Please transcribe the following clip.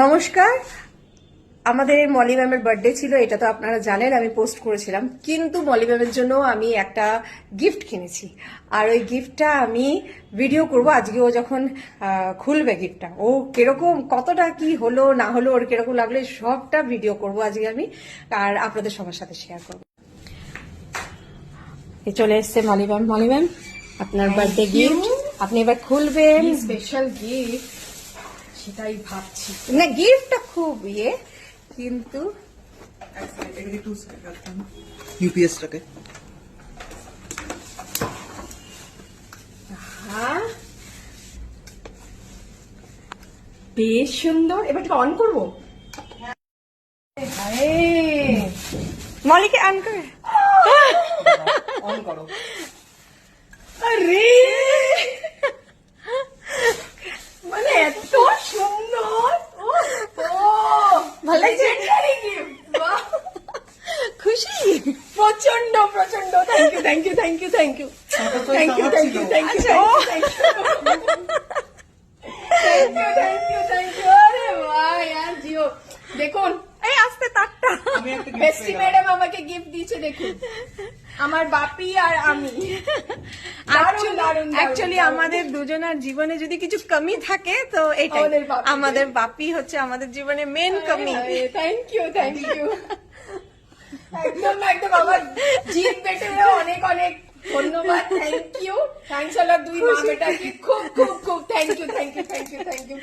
নমস্কার, আমাদের মলি ম্যামের বার্থডে ছিল, এটা তো আপনারা জানেন, আমি পোস্ট করেছিলাম। কিন্তু মলি ম্যামের জন্য আমি একটা গিফট কিনেছি, আর ওই গিফটটা আমি ভিডিও করব আজকে। ও যখন খুলবে গিফটটা, ও কিরকম, কতটা কি হলো না হলো, ওর কিরকম লাগলো, সবটা ভিডিও করব আজকে আমি, আর আপনাদের সবার সাথে শেয়ার করবো। চলে এসছে মলি ম্যাম। মলি ম্যাম, আপনার বার্থডে গিফট আপনি এবার খুলবেন। স্পেশাল গিফট সেটাই ভাবছি। না, গিফটটা খুব কিন্তু ইউপিএসটাকে বেশ সুন্দর। এবার অন করবো। মলিকে অন করে অন করো। আরে মানে এত সুন্দর। ভালো লাগছে? খুশি প্রচন্ড প্রচন্ড। Thank you thank you thank you thank you thank you thank you thank you thank you thank you. আরে বাহ यार জিও, দেখুন এই আসতে তাকটা বেস্টি ম্যাডাম আমাকে গিফট দিয়েছে। দেখুন আমার বাপি আর আমি। অ্যাকচুয়ালি আমাদের দুজনের জীবনে যদি কিছু কমি থাকে তো এটাই, আমাদের বাপি হচ্ছে আমাদের জীবনে মেন কমি। Thank you thank you. একদম একদম আমার জিত পেটে অনেক অনেক ধন্যবাদ। Thank you, thanks a lot. দুই মা বেটাকে খুব খুব খুব thank you thank you thank you thank you.